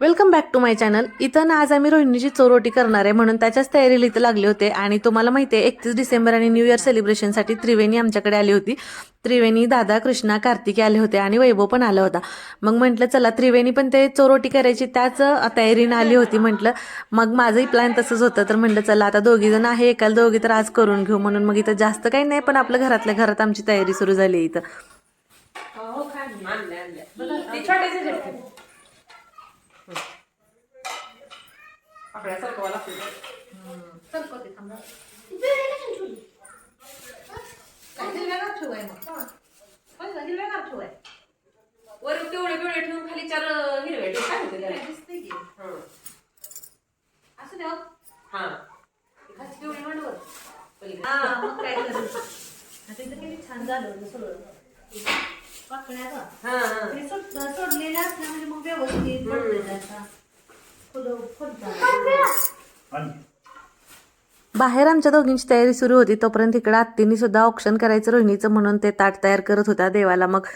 Welcome back to my channel. इथं ना आज आम्ही रोहिणीची चोरोटी करणार आहे म्हणून त्याच्याच तयारीला इथं लागले होते. आणि तुम्हाला माहिती आहे 31 डिसेंबर आणि न्यू इयर सेलिब्रेशनसाठी त्रिवेणी आमच्याकडे आली होती. त्रिवेणी, दादा, कृष्णा, कार्तिकी आले होते आणि वैभव पण आला होता. मग म्हटलं चला त्रिवेणी पण ते चोरोटी करायची त्याच तयारीने आली होती. म्हटलं मग माझंही प्लॅन तसंच होतं तर म्हटलं चला आता दोघी जण आहे एकाला दोघी तर आज करून घेऊ म्हणून मग इथं जास्त काही नाही पण आपलं घरातल्या घरात आमची तयारी सुरू झाली इथं. वर तेवढे पिवळे ठेवून खाली 4 हिरवे ठेवून काय होते त्याला दिसते की असं देऊ हां खाली पिवळे मांडवर हां मग काय करायचं आता इथं किती छान झालं होतं सगळं पाकण्याचा हां ते सोडलेलं असल्यामुळे मग व्यवस्थित पडतं त्याचा फुल बाहेर आमच्या दोघींची तयारी सुरू होती तोपर्यंत इकडे आत्तींनी सुद्धा ऑप्शन करायचं रोहिणीचं म्हणून ते ताट तयार करत होता देवाला. मग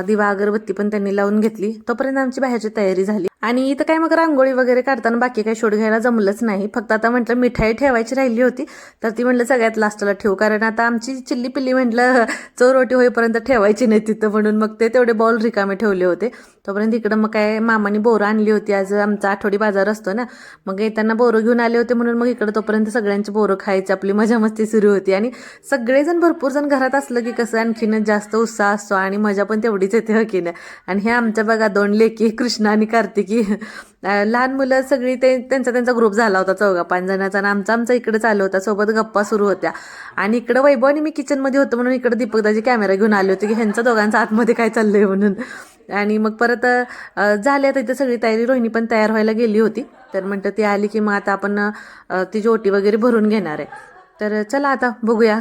दिवा अगरबत्ती पण त्यांनी लावून घेतली. तोपर्यंत आमची बाहेरची तयारी झाली आणि इथं काय मग रांगोळी वगैरे काढताना बाकी काही शूट घ्यायला जमलंच नाही. फक्त आता म्हटलं मिठाई ठेवायची राहिली होती तर ती म्हटलं सगळ्यात लास्टला ठेवू कारण आता आमची चिल्ली पिल्ली म्हटलं चोरोटी होईपर्यंत ठेवायची नाही तिथं म्हणून मग ते तेवढे बॉल रिकामे ठेवले होते. तोपर्यंत इकडं मग काय मामानी बोरं आणली होती. आज आमचा आठवडी बाजार असतो ना मग येताना बोरं घेऊन आले होते म्हणून मग इकडं तोपर्यंत सगळ्यांची बोरं खायची आपली मजा मस्ती सुरू होती. आणि सगळेजण भरपूर जण घरात असलं की कसं आणखीनच जास्त उत्साह असतो आणि मजा पण तेवढीच येते हो की नाही. आणि हे आमच्या बघा 2 लेकी कृष्णा आणि कार्तिकी लहान मुलं सगळी त्यांचा ग्रुप झाला होता 4-5 जणांचा आणि आमचा इकडे चालू होता सोबत गप्पा सुरू होत्या. आणि इकडं वैभव आणि मी किचनमध्ये होतो म्हणून इकडे दीपकदाची कॅमेरा घेऊन आले होते की ह्यांचा दोघांचा आतमध्ये काय चाललंय म्हणून. आणि मग परत झाले आता इथं सगळी तयारी. रोहिणी पण तयार व्हायला गेली होती तर म्हटलं ती आली की मग आता आपण तिची ओटी वगैरे भरून घेणार आहे. तर चला आता बघूया.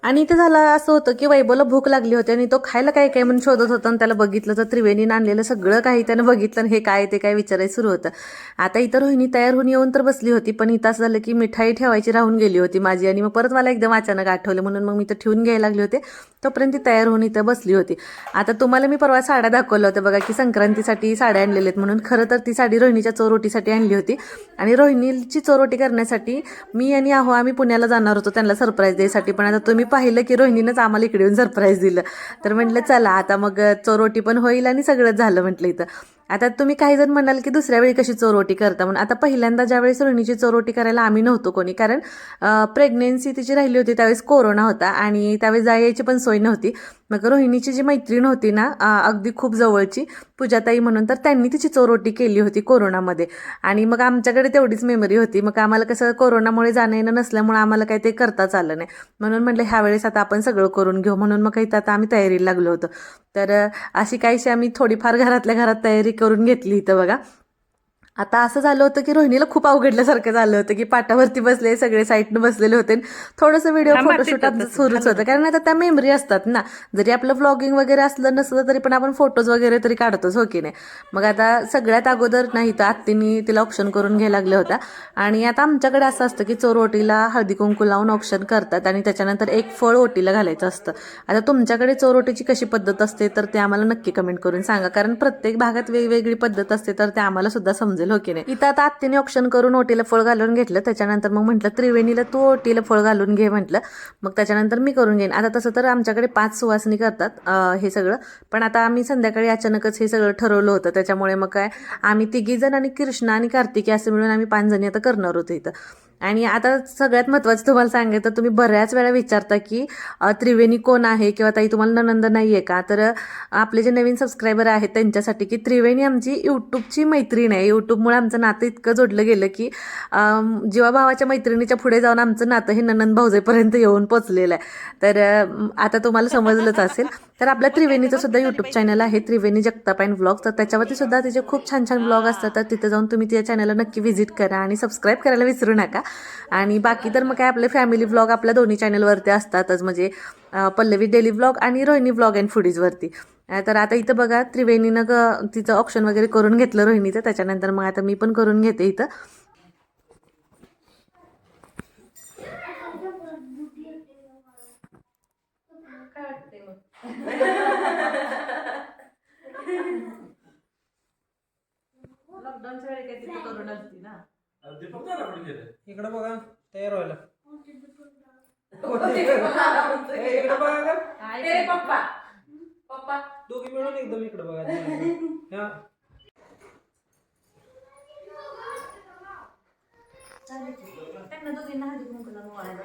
आणि इथे झालं असं होतं की वैभवला भूक लागली होती आणि तो खायला काय काय म्हणून शोधत होता आणि त्याला बघितलं तर त्रिवेणीनं आणलेलं सगळं काही त्यानं बघितलं आणि हे काय ते काय विचारायचं सुरू होतं. आता इथं रोहिणी तयार होऊन येऊन तर बसली होती पण इथं असं झालं की मिठाई ठेवायची राहून गेली होती माझी आणि मग परत मला एकदम अचानक आठवलं म्हणून मग मी तर ठेवून घ्यायला लागले होते. तोपर्यंत ती तयार होऊन इथं बसली होती. आता तुम्हाला मी परवा साड्या दाखवल्या होत्या बघा की संक्रांतीसाठी साड्या आणलेल्या आहेत म्हणून. खरं तर ती साडी रोहिणीच्या चोरोटीसाठी आणली होती आणि रोहिणीची चोरोटी करण्यासाठी मी आणि आम्ही पुण्याला जाणार होतो त्यांना सरप्राईज द्यायसाठी. पण आता तुम्ही पाहिलं की रोहिणीनंच आम्हाला इकडे येऊन सरप्राईज दिलं तर म्हटलं चला आता मग चोरोटी पण होईल आणि सगळंच झालं म्हटलं इथं. आता तुम्ही काही जण म्हणाल की दुसऱ्या वेळी कशी चोरोटी करता म्हणून. आता पहिल्यांदा ज्यावेळेस रोहिणीची चोरोटी करायला आम्ही नव्हतो कोणी कारण प्रेग्नेन्सी तिची राहिली होती त्यावेळेस कोरोना होता आणि त्यावेळेस जायची पण सोय नव्हती. मग रोहिणीची जी मैत्रीण होती ना अगदी खूप जवळची पूजाताई म्हणून तर त्यांनी तिची चोरोटी केली होती कोरोनामध्ये. आणि मग आमच्याकडे तेवढीच मेमरी होती. मग आम्हाला कसं कोरोनामुळे जाणं येणं नसल्यामुळे आम्हाला काही ते करताच आलं नाही म्हणून म्हटलं ह्यावेळेस आता आपण सगळं करून घेऊ म्हणून मग काही आता आम्ही तयारीला लागलो होतो. तर अशी काहीशी आम्ही थोडीफार घरातल्या घरात तयारी करून घेतली इथं बघा. आता असं झालं होतं की रोहिणीला खूप अवघडल्यासारखं झालं होतं की पाटावरती बसले सगळे साईडनं बसलेले होते. थोडंसं व्हिडिओ फोटोशूट आमचं सुरूच होतं कारण आता त्या मेमरी असतात ना. जरी आपलं व्लॉगिंग वगैरे असलं नसलं तरी पण आपण फोटोज वगैरे तरी काढतोच हो की नाही. मग आता सगळ्यात अगोदर नाही तर आत्तींनी तिला ऑप्शन करून घ्यायला लागल्या होत्या. आणि आता आमच्याकडे असं असतं की चोरोटीला हळदी कुंकू लावून ऑप्शन करतात आणि त्याच्यानंतर एक फळ ओटीला घालायचं असतं. आता तुमच्याकडे चोरोटीची कशी पद्धत असते तर ते आम्हाला नक्की कमेंट करून सांगा कारण प्रत्येक भागात वेगवेगळी पद्धत असते तर ते आम्हाला सुद्धा समजेल हो की नाही. इथं आता आत्तीने ऑप्शन करून ओटीला फळ घालून घेतलं त्याच्यानंतर मग म्हटलं त्रिवेणीला तू ओटीला फळ घालून घे म्हटलं. मग त्याच्यानंतर मी करून घेईन. आता तसं तर आमच्याकडे 5 सुवासिनी करतात हे सगळं पण आता आम्ही संध्याकाळी अचानकच हे सगळं ठरवलं होतं त्याच्यामुळे मग काय आम्ही 3 जण आणि कृष्णा आणि कार्तिकी असं मिळून आम्ही 5 जणी आता करणार होतो इथं. आणि आता सगळ्यात महत्त्वाचं तुम्हाला सांगायचं तर तुम्ही बऱ्याच वेळा विचारता की त्रिवेणी कोण आहे किंवा ताई तुम्हाला ननंद नाही आहे का. तर आपले जे नवीन सबस्क्रायबर आहेत त्यांच्यासाठी की त्रिवेणी आमची यूट्यूबची मैत्रीण आहे. यूट्यूबमुळे आमचं नातं इतकं जोडलं गेलं की जीवाभावाच्या मैत्रिणीच्या पुढे जाऊन आमचं नातं हे ननंद भाऊजेपर्यंत येऊन पोचलेलं आहे. तर आता तुम्हाला समजलंच असेल. तर आपल्या त्रिवेणीचं सुद्धा यूट्यूब चॅनल आहे त्रिवेणी जगताप अँड व्लॉग. तर त्याच्यावरती सुद्धा तिचे खूप छान छान व्लॉग असतात तर तिथं जाऊन तुम्ही त्या चॅनलला नक्की व्हिजिट करा आणि सबस्क्राईब करायला विसरू नका. आणि बाकी तर मग काय आपले फॅमिली व्लॉग आपल्या दोन्ही चॅनलवरती असतातच म्हणजे पल्लवी डेली व्लॉग आणि रोहिणी व्लॉग अँड फूडीजवरती. तर आता इथं बघा त्रिवेणीनं तिचं ऑप्शन वगैरे करून घेतलं रोहिणीचं त्याच्यानंतर मग आता मी पण करून घेते इथं. लॉकडाऊनच्या वेळी काय तिथं करून असती ना. इकडे बघा तयार व्हायला. इकडे बघा पप्पा पप्पा दोघी मिळून एकदम इकडे बघा. हा त्यांना दोघींना हळदी कुंकू लावून वाळायला.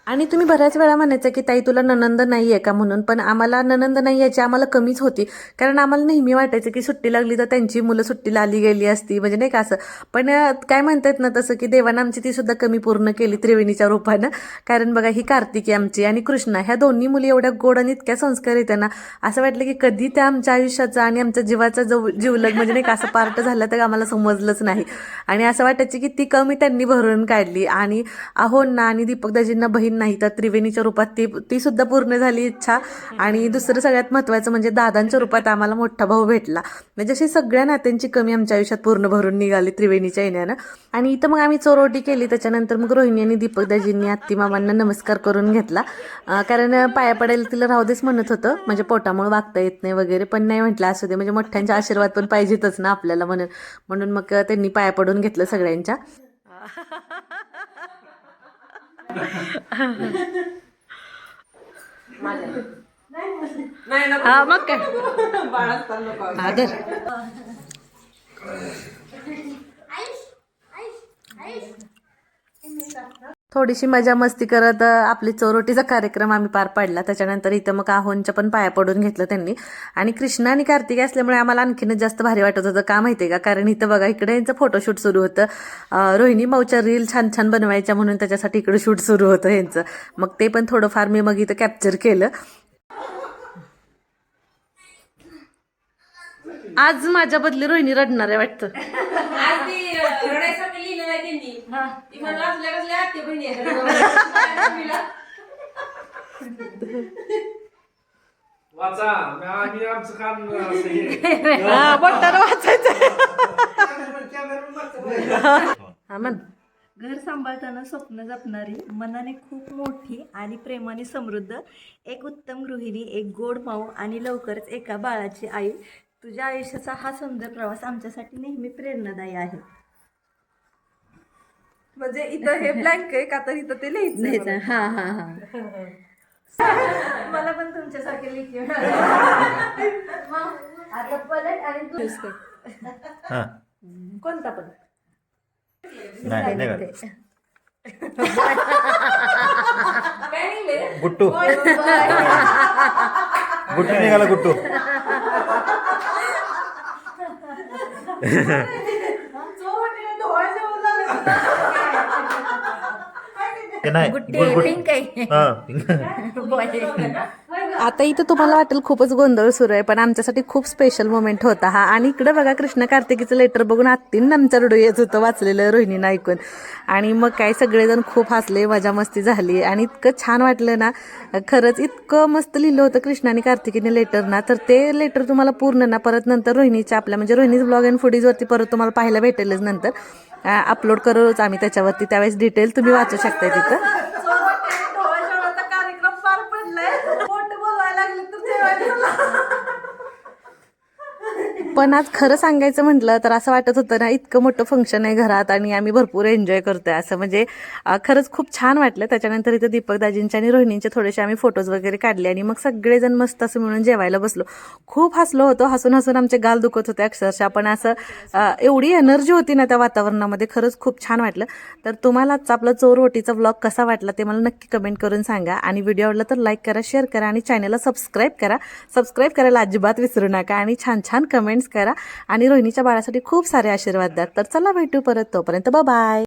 आणि तुम्ही बऱ्याच वेळा म्हणायचं की ताई तुला नणंद नाही आहे का म्हणून, पण आम्हाला नणंद नाही याची आम्हाला कमीच होती. कारण आम्हाला नेहमी वाटायचं की सुट्टी लागली तर त्यांची मुलं सुट्टीला आली गेली असती, म्हणजे नाही का असं. पण काय म्हणतात ना तसं की देवानं आमची ती सुद्धा कमी पूर्ण केली त्रिवेणीच्या रूपानं. कारण बघा ही कार्तिकी आमची आणि कृष्णा ह्या दोन्ही मुली एवढ्या गोड आणि इतक्या संस्कार आहेत त्यांना. असं वाटलं की कधी त्या आमच्या आयुष्याचा आणि आमच्या जीवाचा जो जीवलग म्हणजे नाही का असं पार्ट झाला तर आम्हाला समजलंच नाही. आणि असं वाटायचं की ती कमी त्यांनी भरून काढली. आणि अहोंना आणि दीपकदाजींना बहीण नाही तर त्रिवेणीच्या रूपात ती सुद्धा पूर्ण झाली इच्छा. आणि दुसरं सगळ्यात महत्त्वाचं म्हणजे दादांच्या रूपात आम्हाला मोठा भाऊ भेटला. म्हणजे अशी सगळ्या नात्यांची कमी आमच्या आयुष्यात पूर्ण भरून निघाली त्रिवेणीच्या येण्यानं. आणि इथं मग आम्ही चोरोटी केली. त्याच्यानंतर मग रोहिणी आणि दीपकदाजींनी आत्ती मामांना नमस्कार करून घेतला. कारण पाया पडायला तिला राहू देच म्हणत होतं, म्हणजे पोटामुळे वागता येत नाही वगैरे, पण नाही म्हटलं असू दे, म्हणजे मोठ्यांचा आशीर्वाद पण पाहिजेतच ना आपल्याला म्हणून मग त्यांनी पाया पडून घेतलं सगळ्यांच्या. हा मग काय आदर. थोडीशी मजा मस्ती करत आपली चोरोटीचा कार्यक्रम आम्ही पार पाडला. त्याच्यानंतर इथं मग आहोंच्या पण पाया पडून घेतलं त्यांनी. आणि कृष्णा आणि कार्तिकी असल्यामुळे आम्हाला आणखीनच जास्त भारी वाटत होतं. का माहितीये का, कारण इथं बघा इकडे यांचं फोटोशूट सुरू होतं. रोहिणी माऊच्या रील छान छान बनवायच्या म्हणून त्याच्यासाठी इकडे शूट सुरू होतं यांचं. मग ते पण थोडंफार मी मग इथं कॅप्चर केलं. आज माझ्या बदली रोहिणी रडणार आहे वाटतं. वाचा आम्ही आमचं काम बोलताना वाचायचं. घर सांभाळताना स्वप्न जपणारी, मनाने खूप मोठी आणि प्रेमाने समृद्ध, एक उत्तम गृहिणी, एक गोड माऊ आणि लवकरच एका बाळाची आई. तुझ्या आयुष्याचा हा सुंदर प्रवास आमच्यासाठी नेहमी प्रेरणादायी आहे. म्हणजे इथं हे ब्लँक आहे का, तर इथं ते लिहायचं. हा हा हा. मला पण तुमच्यासारखे लिखी आता पलट आणि कोणता पण गुट्टू गुट्टू निघाला गुट्टू. आता इथं तुम्हाला वाटेल खूपच गोंधळ सुरू आहे, पण आमच्यासाठी खूप स्पेशल मोमेंट होता हा. आणि इकडे बघा कृष्ण कार्तिकीचं लेटर बघून आत्तीनं आमच्या रडू येत होतं वाचलेलं रोहिणीनं ऐकून. आणि मग काय सगळेजण खूप हसले, मजा मस्ती झाली आणि इतकं छान वाटलं ना. खरंच इतकं मस्त लिहिलं होतं कृष्ण आणि कार्तिकीने लेटर ना. तर ते लेटर तुम्हाला पूर्ण ना परत नंतर रोहिणीच्या आपल्या म्हणजे रोहिणीज ब्लॉग अँड फुडीजवरती परत तुम्हाला पाहायला भेटेलच. नंतर अपलोड करूच आम्ही त्याच्यावरती, त्यावेळेस डिटेल तुम्ही वाचू शकताय तिथं. कार्यक्रम पार पडलाय. मोठे बोलवायला लागले तर पण आज खरं सांगायचं म्हटलं तर असं वाटत होतं ना, इतकं मोठं फंक्शन आहे घरात आणि आम्ही भरपूर एन्जॉय करतोय असं. म्हणजे खरंच खूप छान वाटलं. त्याच्यानंतर इथं दीपकदाजींचे आणि रोहिणींचे थोडेसे आम्ही फोटोज वगैरे काढले आणि मग सगळेजण मस्त असं मिळून जेवायला बसलो. खूप हसलो होतो, हसून हसून आमचे गाल दुखत होते अक्षरशः. पण असं एवढी एनर्जी होती ना त्या वातावरणामध्ये, खरंच खूप छान वाटलं. तर तुम्हाला आजचा आपला चोरवटीचा व्लॉग कसा वाटला ते मला नक्की कमेंट करून सांगा. आणि व्हिडिओ आवडला तर लाईक करा, शेअर करा आणि चॅनलला सबस्क्राईब करा. सबस्क्राईब करायला अजिबात विसरू नका आणि छान छान कमेंट्स करा आणि रोहिणीच्या बाळासाठी खूप सारे आशीर्वाद द्या. तर चला भेटू परत, तोपर्यंत बाय.